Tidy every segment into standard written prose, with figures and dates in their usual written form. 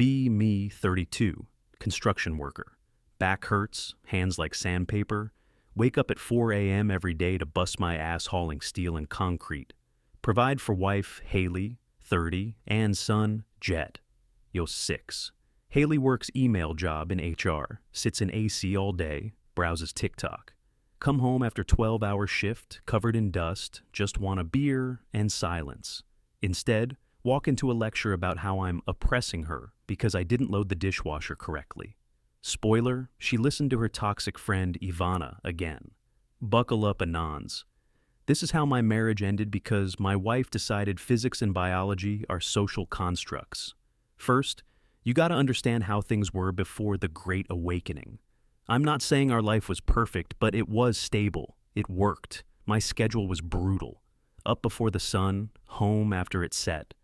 Be me 32, construction worker. Back hurts, hands like sandpaper. Wake up at 4 a.m. every day to bust my ass hauling steel and concrete. Provide for wife, Haley, 30, and son, Jet. Yo, 6. Haley works email job in HR, sits in AC all day, browses TikTok. Come home after 12-hour shift, covered in dust, just want a beer and silence. Instead, walk into a lecture about how I'm oppressing her because I didn't load the dishwasher correctly. Spoiler, she listened to her toxic friend Ivana again. Buckle up, Anons. This is how my marriage ended because my wife decided physics and biology are social constructs. First, you gotta understand how things were before the Great Awakening. I'm not saying our life was perfect, but it was stable. It worked. My schedule was brutal. Up before the sun, home after it set.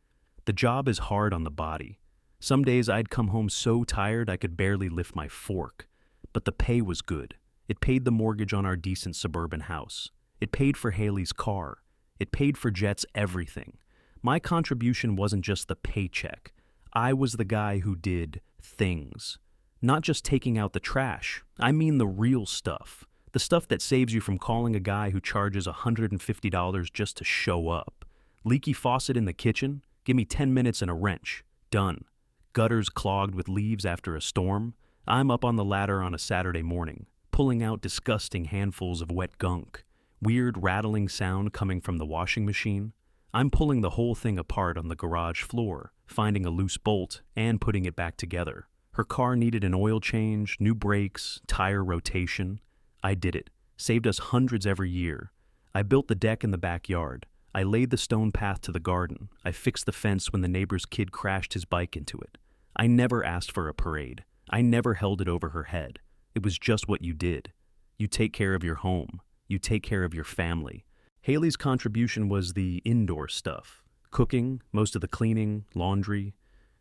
The job is hard on the body. Some days I'd come home so tired I could barely lift my fork. But the pay was good. It paid the mortgage on our decent suburban house. It paid for Haley's car. It paid for Jet's everything. My contribution wasn't just the paycheck. I was the guy who did things. Not just taking out the trash. I mean the real stuff. The stuff that saves you from calling a guy who charges $150 just to show up. Leaky faucet in the kitchen? Give me 10 minutes and a wrench. Done. Gutters clogged with leaves after a storm? I'm up on the ladder on a Saturday morning, pulling out disgusting handfuls of wet gunk. Weird rattling sound coming from the washing machine. I'm pulling the whole thing apart on the garage floor, finding a loose bolt and putting it back together. Her car needed an oil change, new brakes, tire rotation. I did it. Saved us hundreds every year. I built the deck in the backyard. I laid the stone path to the garden. I fixed the fence when the neighbor's kid crashed his bike into it. I never asked for a parade. I never held it over her head. It was just what you did. You take care of your home. You take care of your family. Haley's contribution was the indoor stuff. Cooking, most of the cleaning, laundry.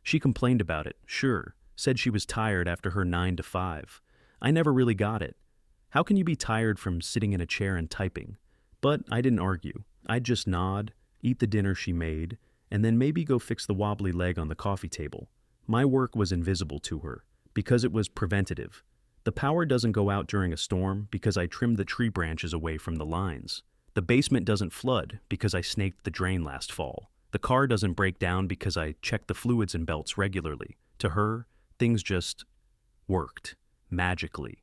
She complained about it, sure. Said she was tired after her 9 to 5. I never really got it. How can you be tired from sitting in a chair and typing? But I didn't argue. I'd just nod, eat the dinner she made, and then maybe go fix the wobbly leg on the coffee table. My work was invisible to her, because it was preventative. The power doesn't go out during a storm because I trimmed the tree branches away from the lines. The basement doesn't flood because I snaked the drain last fall. The car doesn't break down because I checked the fluids and belts regularly. To her, things just worked, magically.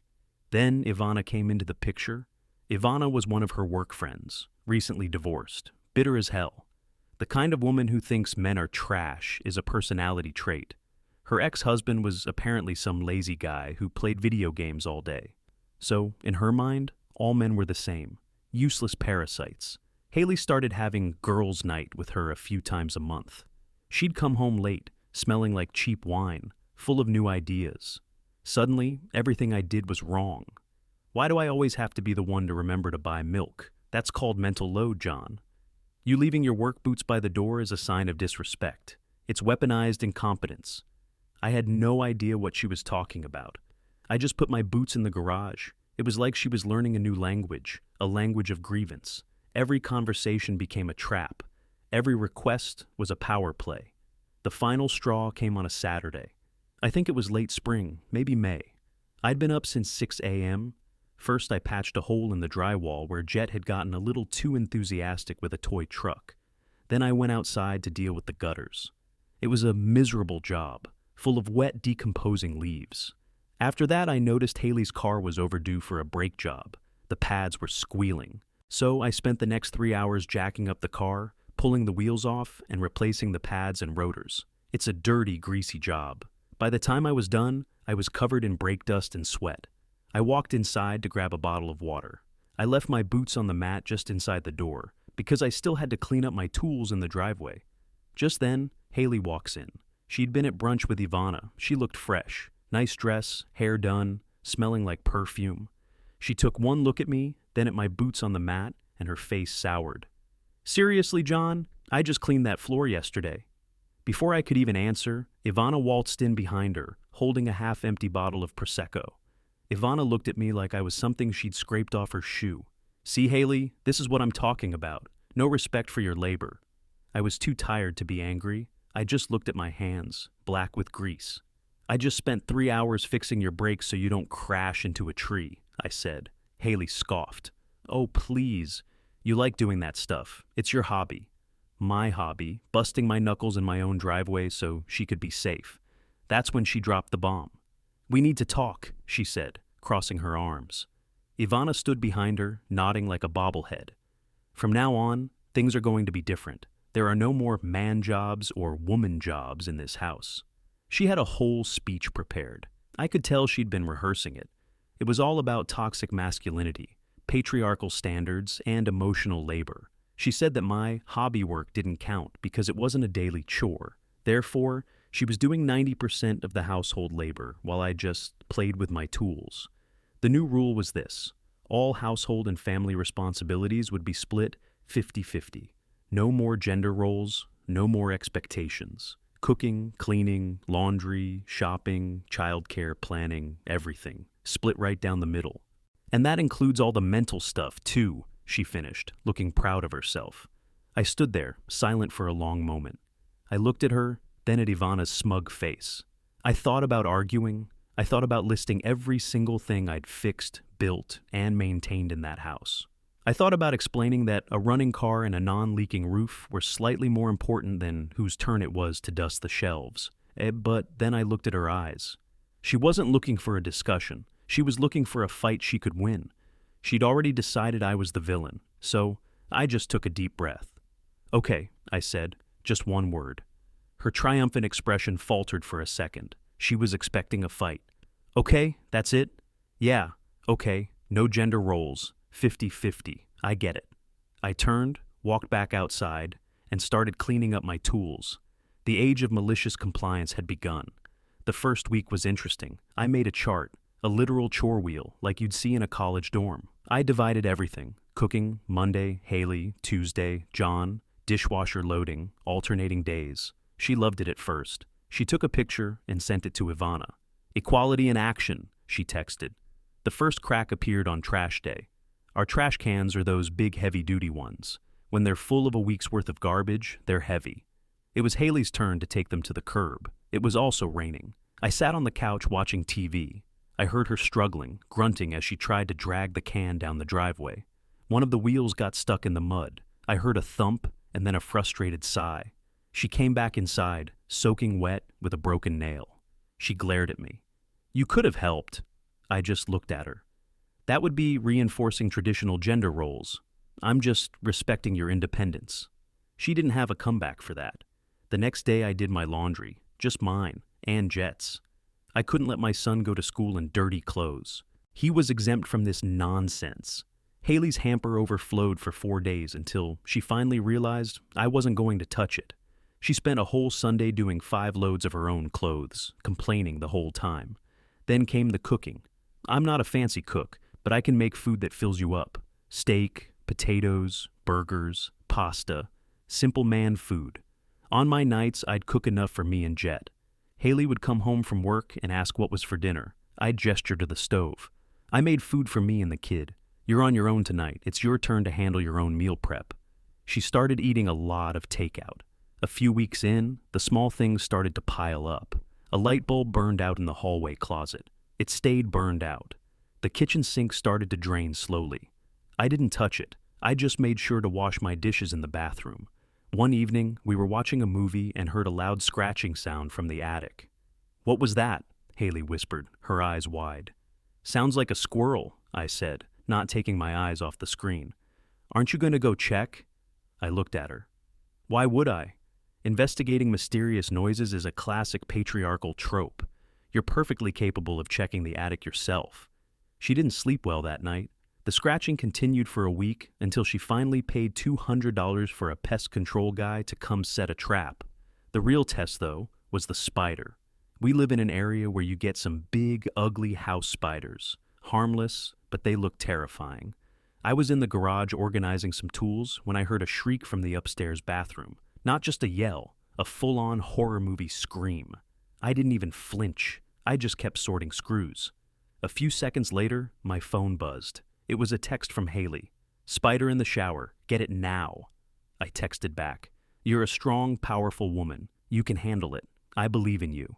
Then Ivana came into the picture. Ivana was one of her work friends, recently divorced, bitter as hell. The kind of woman who thinks men are trash is a personality trait. Her ex-husband was apparently some lazy guy who played video games all day. So, in her mind, all men were the same, useless parasites. Haley started having girls' night with her a few times a month. She'd come home late, smelling like cheap wine, full of new ideas. Suddenly, everything I did was wrong. Why do I always have to be the one to remember to buy milk? That's called mental load, John. You leaving your work boots by the door is a sign of disrespect. It's weaponized incompetence. I had no idea what she was talking about. I just put my boots in the garage. It was like she was learning a new language, a language of grievance. Every conversation became a trap. Every request was a power play. The final straw came on a Saturday. I think it was late spring, maybe May. I'd been up since 6 a.m. First, I patched a hole in the drywall where Jet had gotten a little too enthusiastic with a toy truck. Then I went outside to deal with the gutters. It was a miserable job, full of wet, decomposing leaves. After that, I noticed Haley's car was overdue for a brake job. The pads were squealing. So I spent the next 3 hours jacking up the car, pulling the wheels off, and replacing the pads and rotors. It's a dirty, greasy job. By the time I was done, I was covered in brake dust and sweat. I walked inside to grab a bottle of water. I left my boots on the mat just inside the door, because I still had to clean up my tools in the driveway. Just then, Haley walks in. She'd been at brunch with Ivana. She looked fresh. Nice dress, hair done, smelling like perfume. She took one look at me, then at my boots on the mat, and her face soured. Seriously, John? I just cleaned that floor yesterday. Before I could even answer, Ivana waltzed in behind her, holding a half-empty bottle of Prosecco. Ivana looked at me like I was something she'd scraped off her shoe. See, Haley, this is what I'm talking about. No respect for your labor. I was too tired to be angry. I just looked at my hands, black with grease. I just spent 3 hours fixing your brakes so you don't crash into a tree, I said. Haley scoffed. Oh, please. You like doing that stuff. It's your hobby. My hobby, busting my knuckles in my own driveway so she could be safe. That's when she dropped the bomb. We need to talk, she said, crossing her arms. Ivana stood behind her, nodding like a bobblehead. From now on, things are going to be different. There are no more man jobs or woman jobs in this house. She had a whole speech prepared. I could tell she'd been rehearsing it. It was all about toxic masculinity, patriarchal standards, and emotional labor. She said that my hobby work didn't count because it wasn't a daily chore. Therefore, she was doing 90% of the household labor while I just played with my tools. The new rule was this: all household and family responsibilities would be split 50-50. No more gender roles, no more expectations. Cooking, cleaning, laundry, shopping, childcare, planning, everything. Split right down the middle. And that includes all the mental stuff, too, she finished, looking proud of herself. I stood there, silent for a long moment. I looked at her, then at Ivana's smug face. I thought about arguing. I thought about listing every single thing I'd fixed, built, and maintained in that house. I thought about explaining that a running car and a non-leaking roof were slightly more important than whose turn it was to dust the shelves. But then I looked at her eyes. She wasn't looking for a discussion. She was looking for a fight she could win. She'd already decided I was the villain, so I just took a deep breath. Okay, I said, just one word. Her triumphant expression faltered for a second. She was expecting a fight. Okay, that's it? Yeah, okay, no gender roles. 50-50. I get it. I turned, walked back outside, and started cleaning up my tools. The age of malicious compliance had begun. The first week was interesting. I made a chart, a literal chore wheel, like you'd see in a college dorm. I divided everything: cooking, Monday, Haley, Tuesday, John, dishwasher loading, alternating days. She loved it at first. She took a picture and sent it to Ivana. Equality in action, she texted. The first crack appeared on trash day. Our trash cans are those big heavy-duty ones. When they're full of a week's worth of garbage, they're heavy. It was Haley's turn to take them to the curb. It was also raining. I sat on the couch watching TV. I heard her struggling, grunting as she tried to drag the can down the driveway. One of the wheels got stuck in the mud. I heard a thump and then a frustrated sigh. She came back inside, soaking wet with a broken nail. She glared at me. You could have helped. I just looked at her. That would be reinforcing traditional gender roles. I'm just respecting your independence. She didn't have a comeback for that. The next day I did my laundry, just mine, and Jet's. I couldn't let my son go to school in dirty clothes. He was exempt from this nonsense. Haley's hamper overflowed for 4 days until she finally realized I wasn't going to touch it. She spent a whole Sunday doing 5 loads of her own clothes, complaining the whole time. Then came the cooking. I'm not a fancy cook, but I can make food that fills you up. Steak, potatoes, burgers, pasta, simple man food. On my nights, I'd cook enough for me and Jet. Haley would come home from work and ask what was for dinner. I'd gesture to the stove. I made food for me and the kid. You're on your own tonight. It's your turn to handle your own meal prep. She started eating a lot of takeout. A few weeks in, the small things started to pile up. A light bulb burned out in the hallway closet. It stayed burned out. The kitchen sink started to drain slowly. I didn't touch it. I just made sure to wash my dishes in the bathroom. One evening, we were watching a movie and heard a loud scratching sound from the attic. What was that? Haley whispered, her eyes wide. Sounds like a squirrel, I said, not taking my eyes off the screen. Aren't you going to go check? I looked at her. Why would I? Investigating mysterious noises is a classic patriarchal trope. You're perfectly capable of checking the attic yourself. She didn't sleep well that night. The scratching continued for a week until she finally paid $200 for a pest control guy to come set a trap. The real test, though, was the spider. We live in an area where you get some big, ugly house spiders. Harmless, but they look terrifying. I was in the garage organizing some tools when I heard a shriek from the upstairs bathroom. Not just a yell, a full-on horror movie scream. I didn't even flinch. I just kept sorting screws. A few seconds later, my phone buzzed. It was a text from Haley. Spider in the shower. Get it now. I texted back. You're a strong, powerful woman. You can handle it. I believe in you."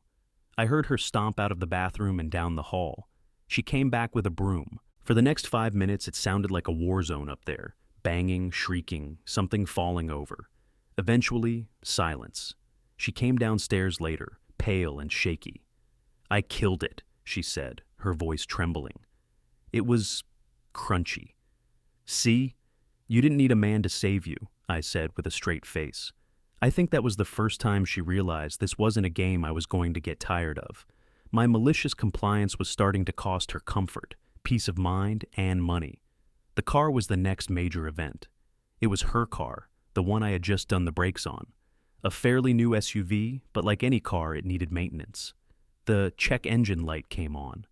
I heard her stomp out of the bathroom and down the hall. She came back with a broom. For the next 5 minutes, it sounded like a war zone up there. Banging, shrieking, something falling over. Eventually, silence. She came downstairs later, pale and shaky. "I killed it," she said, her voice trembling. It was crunchy. "See? You didn't need a man to save you," I said with a straight face. I think that was the first time she realized this wasn't a game I was going to get tired of. My malicious compliance was starting to cost her comfort, peace of mind, and money. The car was the next major event. It was her car, the one I had just done the brakes on. A fairly new SUV, but like any car, it needed maintenance. The check engine light came on.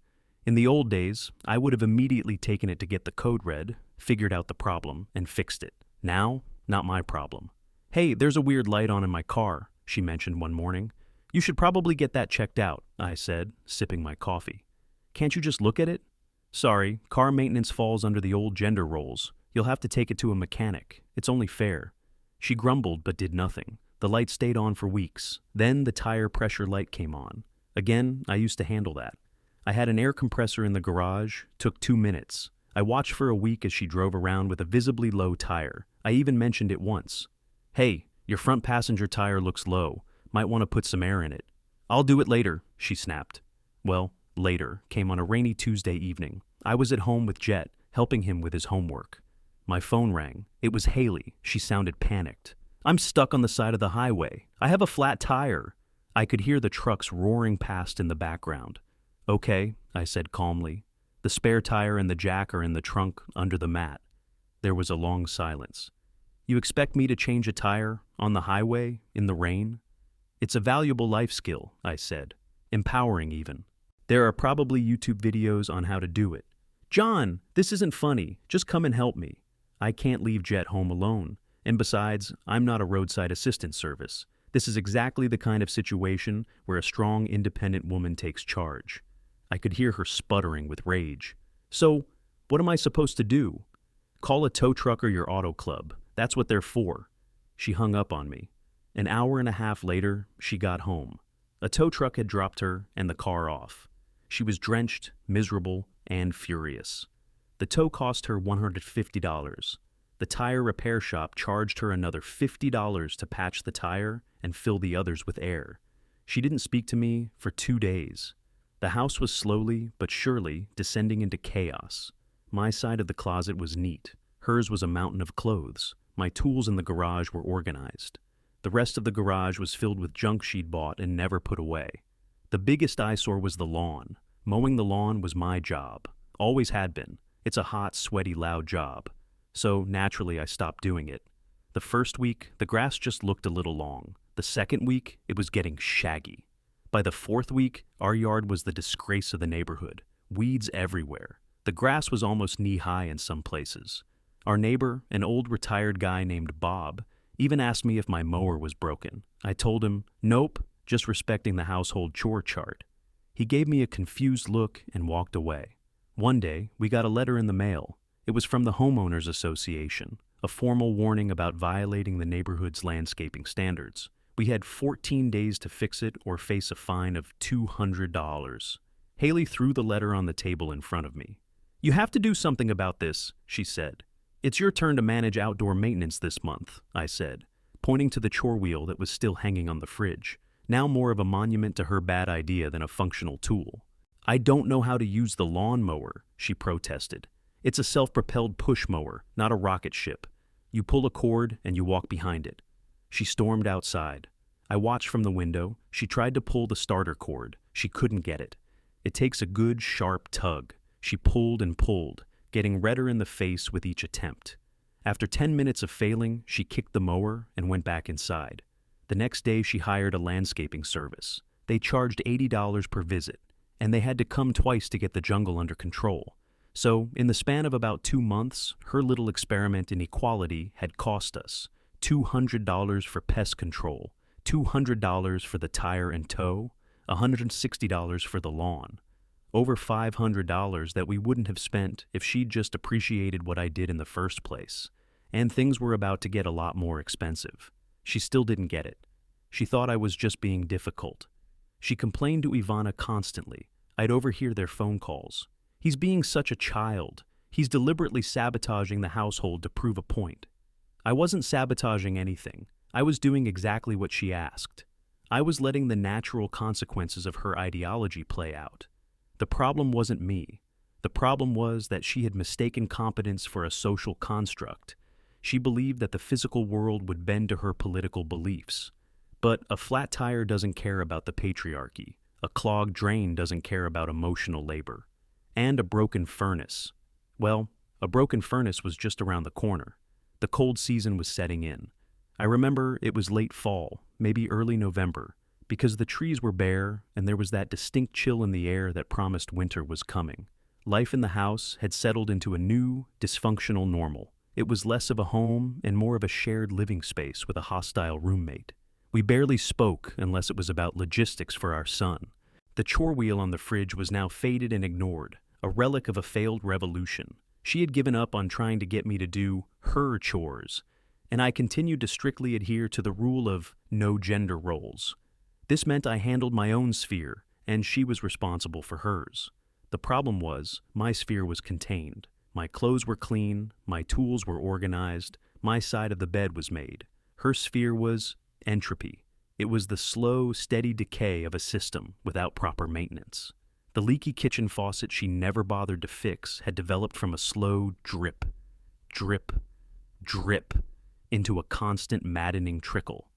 In the old days, I would have immediately taken it to get the code read, figured out the problem, and fixed it. Now, not my problem. "Hey, there's a weird light on in my car," she mentioned one morning. "You should probably get that checked out," I said, sipping my coffee. "Can't you just look at it?" "Sorry, car maintenance falls under the old gender roles. You'll have to take it to a mechanic. It's only fair." She grumbled but did nothing. The light stayed on for weeks. Then the tire pressure light came on. Again, I used to handle that. I had an air compressor in the garage, took 2 minutes. I watched for a week as she drove around with a visibly low tire. I even mentioned it once. "Hey, your front passenger tire looks low. Might want to put some air in it." "I'll do it later," she snapped. Well, later came on a rainy Tuesday evening. I was at home with Jet, helping him with his homework. My phone rang. It was Haley. She sounded panicked. "I'm stuck on the side of the highway. I have a flat tire." I could hear the trucks roaring past in the background. "Okay," I said calmly. "The spare tire and the jack are in the trunk under the mat." There was a long silence. "You expect me to change a tire on the highway in the rain?" "It's a valuable life skill," I said. "Empowering even. There are probably YouTube videos on how to do it." "John, this isn't funny. Just come and help me." I can't leave Jet home alone. And besides, I'm not a roadside assistance service. This is exactly the kind of situation where a strong, independent woman takes charge. I could hear her sputtering with rage. "So, what am I supposed to do?" "Call a tow truck or your auto club. That's what they're for." She hung up on me. An hour and a half later, she got home. A tow truck had dropped her and the car off. She was drenched, miserable, and furious. The tow cost her $150. The tire repair shop charged her another $50 to patch the tire and fill the others with air. She didn't speak to me for 2 days. The house was slowly but surely descending into chaos. My side of the closet was neat. Hers was a mountain of clothes. My tools in the garage were organized. The rest of the garage was filled with junk she'd bought and never put away. The biggest eyesore was the lawn. Mowing the lawn was my job. Always had been. It's a hot, sweaty, loud job. So naturally I stopped doing it. The first week, the grass just looked a little long. The second week, it was getting shaggy. By the fourth week, our yard was the disgrace of the neighborhood. Weeds everywhere. The grass was almost knee-high in some places. Our neighbor, an old retired guy named Bob, even asked me if my mower was broken. I told him, nope, just respecting the household chore chart. He gave me a confused look and walked away. One day, we got a letter in the mail. It was from the Homeowners Association, a formal warning about violating the neighborhood's landscaping standards. We had 14 days to fix it or face a fine of $200. Haley threw the letter on the table in front of me. "You have to do something about this," she said. "It's your turn to manage outdoor maintenance this month," I said, pointing to the chore wheel that was still hanging on the fridge, now more of a monument to her bad idea than a functional tool. "I don't know how to use the lawn mower," she protested. "It's a self-propelled push mower, not a rocket ship. You pull a cord and you walk behind it." She stormed outside. I watched from the window. She tried to pull the starter cord. She couldn't get it. It takes a good, sharp tug. She pulled and pulled, getting redder in the face with each attempt. After 10 minutes of failing, she kicked the mower and went back inside. The next day, she hired a landscaping service. They charged $80 per visit, and they had to come twice to get the jungle under control. So, in the span of about 2 months, her little experiment in equality had cost us $200 for pest control, $200 for the tire and tow, $160 for the lawn. Over $500 that we wouldn't have spent if she'd just appreciated what I did in the first place. And things were about to get a lot more expensive. She still didn't get it. She thought I was just being difficult. She complained to Ivana constantly. I'd overhear their phone calls. He's being such a child. He's deliberately sabotaging the household to prove a point. I wasn't sabotaging anything. I was doing exactly what she asked. I was letting the natural consequences of her ideology play out. The problem wasn't me. The problem was that she had mistaken competence for a social construct. She believed that the physical world would bend to her political beliefs. But a flat tire doesn't care about the patriarchy. A clogged drain doesn't care about emotional labor. And a broken furnace. Well, a broken furnace was just around the corner. The cold season was setting in. I remember it was late fall, maybe early November, because the trees were bare and there was that distinct chill in the air that promised winter was coming. Life in the house had settled into a new, dysfunctional normal. It was less of a home and more of a shared living space with a hostile roommate. We barely spoke unless it was about logistics for our son. The chore wheel on the fridge was now faded and ignored, a relic of a failed revolution. She had given up on trying to get me to do her chores, and I continued to strictly adhere to the rule of no gender roles. This meant I handled my own sphere, and she was responsible for hers. The problem was, my sphere was contained. My clothes were clean, my tools were organized, my side of the bed was made. Her sphere was entropy. It was the slow, steady decay of a system without proper maintenance. The leaky kitchen faucet she never bothered to fix had developed from a slow drip, drip, drip, into a constant maddening trickle.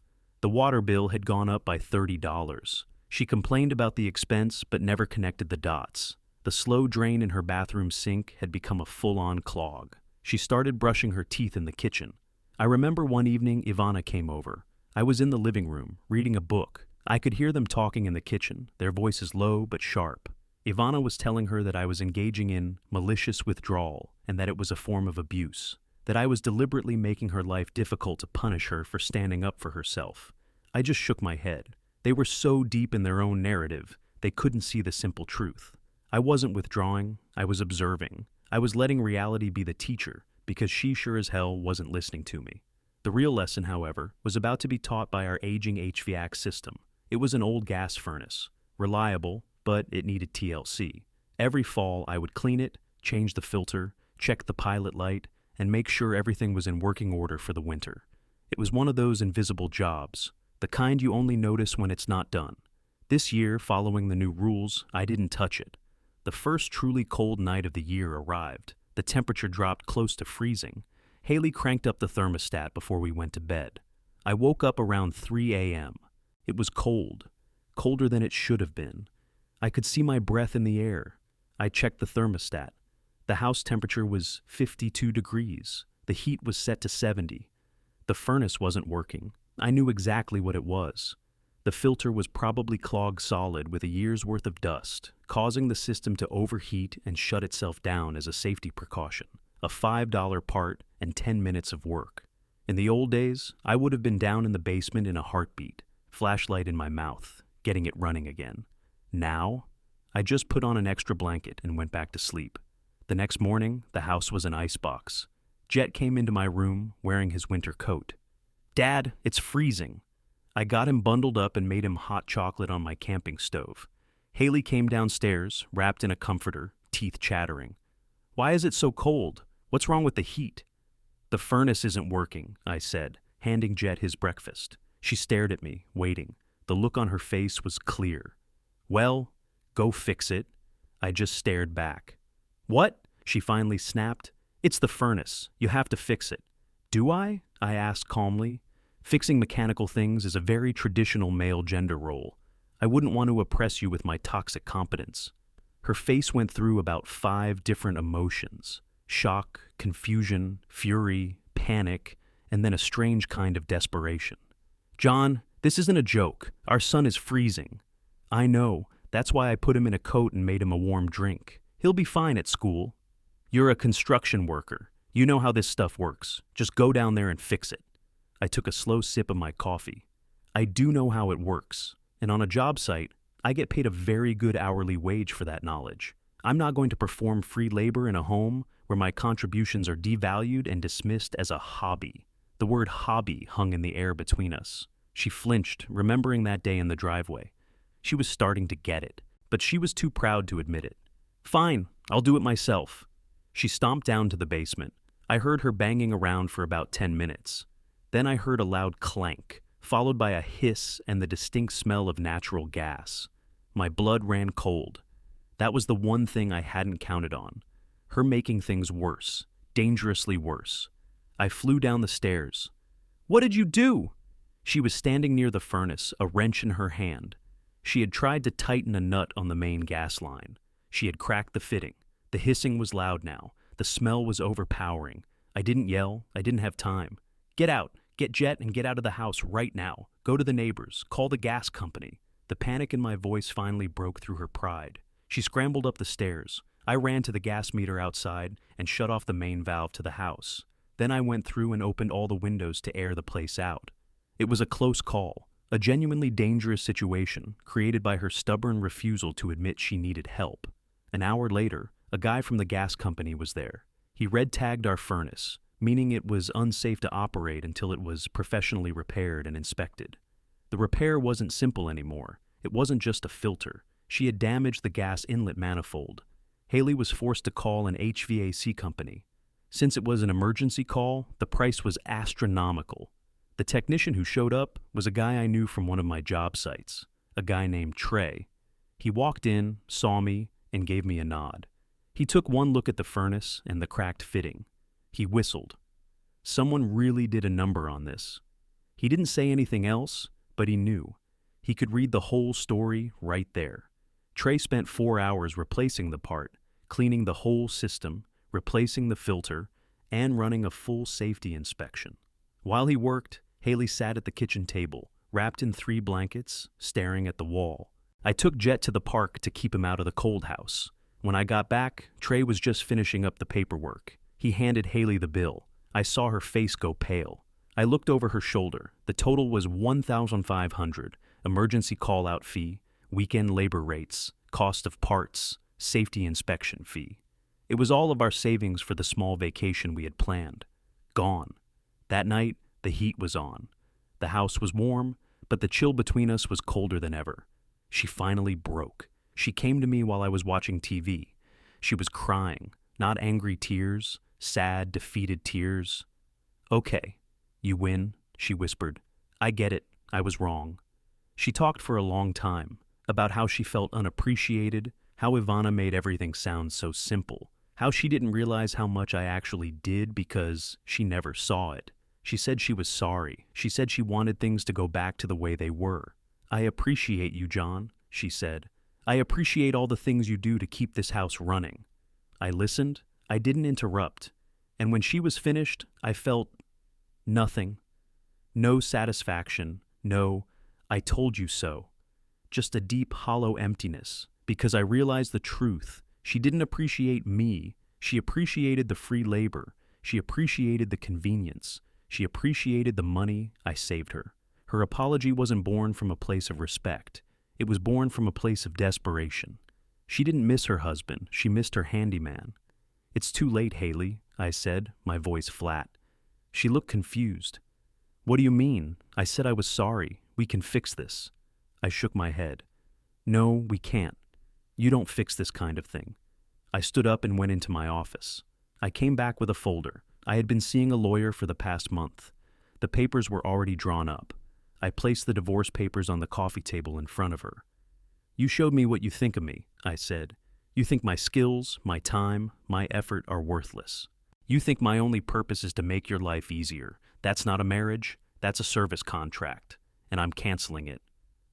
The water bill had gone up by $30. She complained about the expense but never connected the dots. The slow drain in her bathroom sink had become a full-on clog. She started brushing her teeth in the kitchen. I remember one evening Ivana came over. I was in the living room, reading a book. I could hear them talking in the kitchen, their voices low but sharp. Ivana was telling her that I was engaging in malicious withdrawal and that it was a form of abuse, that I was deliberately making her life difficult to punish her for standing up for herself. I just shook my head. They were so deep in their own narrative, they couldn't see the simple truth. I wasn't withdrawing, I was observing. I was letting reality be the teacher, because she sure as hell wasn't listening to me. The real lesson, however, was about to be taught by our aging HVAC system. It was an old gas furnace, reliable, but it needed TLC. Every fall, I would clean it, change the filter, check the pilot light, and make sure everything was in working order for the winter. It was one of those invisible jobs, the kind you only notice when it's not done. This year, following the new rules, I didn't touch it. The first truly cold night of the year arrived. The temperature dropped close to freezing. Haley cranked up the thermostat before we went to bed. I woke up around 3 a.m. It was cold, colder than it should have been. I could see my breath in the air. I checked the thermostat. The house temperature was 52 degrees. The heat was set to 70. The furnace wasn't working. I knew exactly what it was. The filter was probably clogged solid with a year's worth of dust, causing the system to overheat and shut itself down as a safety precaution. A $5 part and 10 minutes of work. In the old days, I would have been down in the basement in a heartbeat, flashlight in my mouth, getting it running again. Now, I just put on an extra blanket and went back to sleep. The next morning, the house was an icebox. Jet came into my room wearing his winter coat. "Dad, it's freezing." I got him bundled up and made him hot chocolate on my camping stove. Haley came downstairs, wrapped in a comforter, teeth chattering. "Why is it so cold? What's wrong with the heat?" "The furnace isn't working," I said, handing Jet his breakfast. She stared at me, waiting. The look on her face was clear. "Well, go fix it." I just stared back. "What?" she finally snapped. "It's the furnace. You have to fix it." "Do I?" I asked calmly. Fixing mechanical things is a very traditional male gender role. I wouldn't want to oppress you with my toxic competence. Her face went through about 5 different emotions: shock, confusion, fury, panic, and then a strange kind of desperation. "John, this isn't a joke. Our son is freezing." "I know. That's why I put him in a coat and made him a warm drink. He'll be fine at school." "You're a construction worker. You know how this stuff works. Just go down there and fix it." I took a slow sip of my coffee. I do know how it works, and on a job site, I get paid a very good hourly wage for that knowledge. I'm not going to perform free labor in a home where my contributions are devalued and dismissed as a hobby. The word hobby hung in the air between us. She flinched, remembering that day in the driveway. She was starting to get it, but she was too proud to admit it. Fine, I'll do it myself. She stomped down to the basement. I heard her banging around for about 10 minutes. Then I heard a loud clank, followed by a hiss and the distinct smell of natural gas. My blood ran cold. That was the one thing I hadn't counted on. Her making things worse, dangerously worse. I flew down the stairs. What did you do? She was standing near the furnace, a wrench in her hand. She had tried to tighten a nut on the main gas line. She had cracked the fitting. The hissing was loud now. The smell was overpowering. I didn't yell. I didn't have time. Get out. Get Jet and get out of the house right now. Go to the neighbors. Call the gas company. The panic in my voice finally broke through her pride. She scrambled up the stairs. I ran to the gas meter outside and shut off the main valve to the house. Then I went through and opened all the windows to air the place out. It was a close call, a genuinely dangerous situation created by her stubborn refusal to admit she needed help. An hour later, a guy from the gas company was there. He red-tagged our furnace, meaning it was unsafe to operate until it was professionally repaired and inspected. The repair wasn't simple anymore. It wasn't just a filter. She had damaged the gas inlet manifold. Haley was forced to call an HVAC company. Since it was an emergency call, the price was astronomical. The technician who showed up was a guy I knew from one of my job sites, a guy named Trey. He walked in, saw me, and gave me a nod. He took one look at the furnace and the cracked fitting. He whistled. Someone really did a number on this. He didn't say anything else, but he knew. He could read the whole story right there. Trey spent 4 hours replacing the part, cleaning the whole system, replacing the filter, and running a full safety inspection. While he worked, Haley sat at the kitchen table, wrapped in 3 blankets, staring at the wall. I took Jet to the park to keep him out of the cold house. When I got back, Trey was just finishing up the paperwork. He handed Haley the bill. I saw her face go pale. I looked over her shoulder. The total was $1,500, emergency call-out fee, weekend labor rates, cost of parts, safety inspection fee. It was all of our savings for the small vacation we had planned. Gone. That night, the heat was on. The house was warm, but the chill between us was colder than ever. She finally broke. She came to me while I was watching TV. She was crying, not angry tears, sad, defeated tears. Okay, you win, she whispered. I get it, I was wrong. She talked for a long time, about how she felt unappreciated, how Ivana made everything sound so simple, how she didn't realize how much I actually did because she never saw it. She said she was sorry. She said she wanted things to go back to the way they were. I appreciate you, John, she said. I appreciate all the things you do to keep this house running. I listened. I didn't interrupt. And when she was finished, I felt nothing. No satisfaction. No, I told you so. Just a deep, hollow emptiness, because I realized the truth. She didn't appreciate me. She appreciated the free labor. She appreciated the convenience. She appreciated the money I saved her. Her apology wasn't born from a place of respect. It was born from a place of desperation. She didn't miss her husband. She missed her handyman. It's too late, Haley, I said, my voice flat. She looked confused. What do you mean? I said I was sorry. We can fix this. I shook my head. No, we can't. You don't fix this kind of thing. I stood up and went into my office. I came back with a folder. I had been seeing a lawyer for the past month. The papers were already drawn up. I placed the divorce papers on the coffee table in front of her. You showed me what you think of me, I said. You think my skills, my time, my effort are worthless. You think my only purpose is to make your life easier. That's not a marriage, that's a service contract, and I'm canceling it.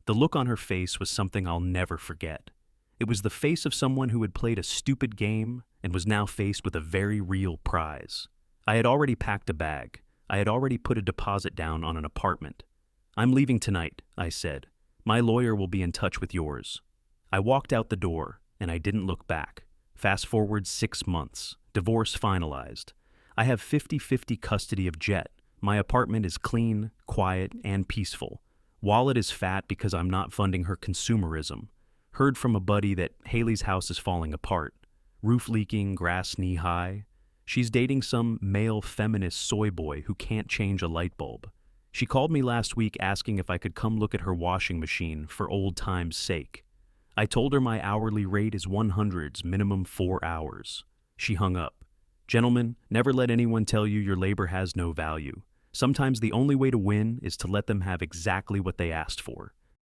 The look on her face was something I'll never forget. It was the face of someone who had played a stupid game and was now faced with a very real prize. I had already packed a bag. I had already put a deposit down on an apartment. I'm leaving tonight, I said. My lawyer will be in touch with yours. I walked out the door, and I didn't look back. Fast forward 6 months. Divorce finalized. I have 50-50 custody of Jet. My apartment is clean, quiet, and peaceful. Wallet is fat because I'm not funding her consumerism. Heard from a buddy that Haley's house is falling apart. Roof leaking, grass knee-high. She's dating some male feminist soy boy who can't change a light bulb. She called me last week asking if I could come look at her washing machine for old time's sake. I told her my hourly rate is 100's, minimum 4 hours. She hung up. Gentlemen, never let anyone tell you your labor has no value. Sometimes the only way to win is to let them have exactly what they asked for.